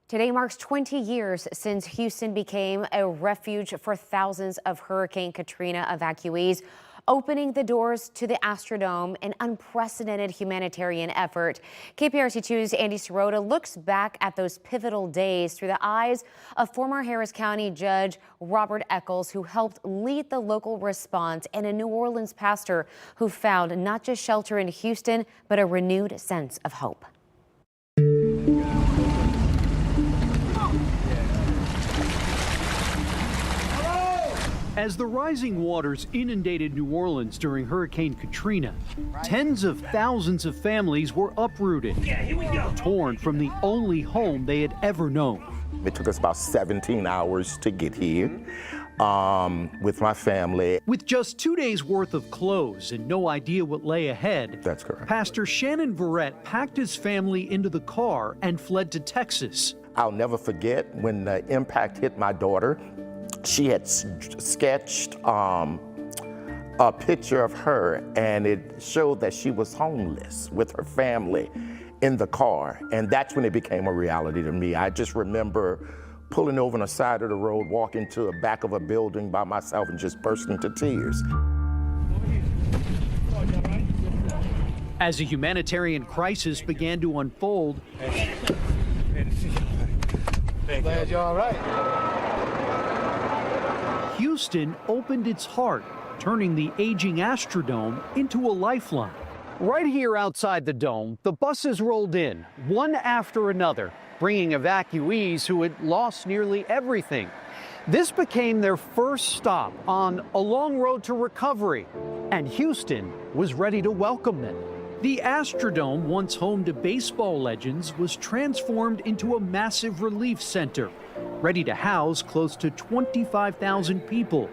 Today marks 20 years since Houston became a refuge for thousands of Hurricane Katrina evacuees, opening the doors to the Astrodome, an unprecedented humanitarian effort. KPRC2's Andy Sirota looks back at those pivotal days through the eyes of former Harris County Judge Robert Echols, who helped lead the local response, and a New Orleans pastor who found not just shelter in Houston, but a renewed sense of hope. As the rising waters inundated New Orleans during Hurricane Katrina, tens of thousands of families were uprooted, torn from the only home they had ever known. It took us about 17 hours to get here with my family. With just 2 days worth of clothes and no idea what lay ahead, That's correct. Pastor Shannon Verrett packed his family into the car and fled to Texas. I'll never forget when the impact hit my daughter. She had sketched a picture of her, and it showed that she was homeless with her family in the car. And that's when it became a reality to me. I just remember pulling over on the side of the road, walking to the back of a building by myself and just bursting into tears. As a humanitarian crisis began to unfold, Glad you're all right. Houston opened its heart, turning the aging Astrodome into a lifeline. Right here outside the dome, the buses rolled in, one after another, bringing evacuees who had lost nearly everything. This became their first stop on a long road to recovery, and Houston was ready to welcome them. The Astrodome, once home to baseball legends, was transformed into a massive relief center, ready to house close to 25,000 people.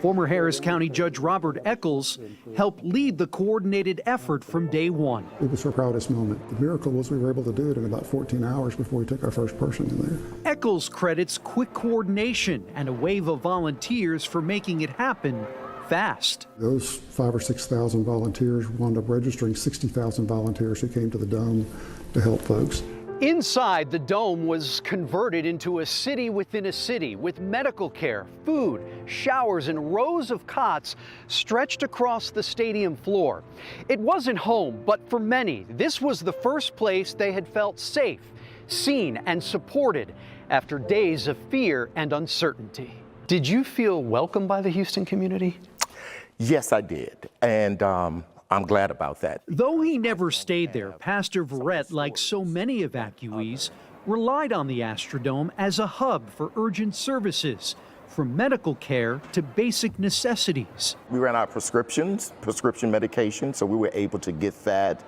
Former Harris County Judge Robert Echols helped lead the coordinated effort from day one. It was our proudest moment. The miracle was we were able to do it in about 14 hours before we took our first person in there. Echols credits quick coordination and a wave of volunteers for making it happen fast. Those 5,000 or 6,000 volunteers wound up registering 60,000 volunteers who came to the dome to help folks. Inside, the dome was converted into a city within a city, with medical care, food, showers, and rows of cots stretched across the stadium floor. It wasn't home, but for many, this was the first place they had felt safe, seen, and supported after days of fear and uncertainty. Did you feel welcomed by the Houston community? Yes, I did, and I'm glad about that. Though he never stayed there, Pastor Verrett, like so many evacuees, relied on the Astrodome as a hub for urgent services, from medical care to basic necessities. We ran out of prescription medication, so we were able to get that.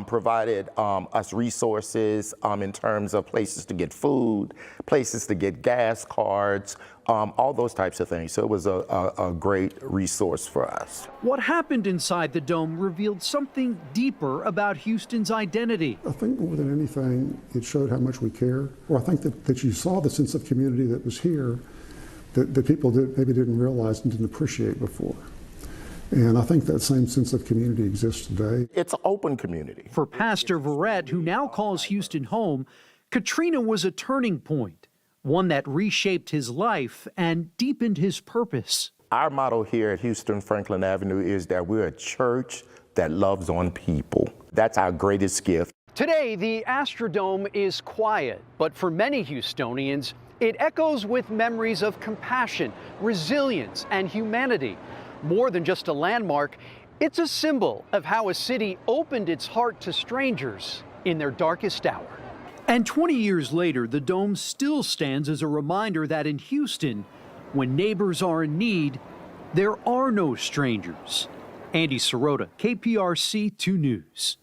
Provided us resources in terms of places to get food, places to get gas cards, all those types of things. So it was a great resource for us. What happened inside the dome revealed something deeper about Houston's identity. I think more than anything, it showed how much we care. Or I think that you saw the sense of community that was here that people maybe didn't realize and didn't appreciate before. And I think that same sense of community exists today. It's an open community. For Pastor Verrett, who now calls Houston home, Katrina was a turning point, one that reshaped his life and deepened his purpose. Our motto here at Houston Franklin Avenue is that we're a church that loves on people. That's our greatest gift. Today, the Astrodome is quiet, but for many Houstonians, it echoes with memories of compassion, resilience, and humanity. More than just a landmark, it's a symbol of how a city opened its heart to strangers in their darkest hour. And 20 years later, the dome still stands as a reminder that in Houston, when neighbors are in need, there are no strangers. Andy Sirota, KPRC 2 News.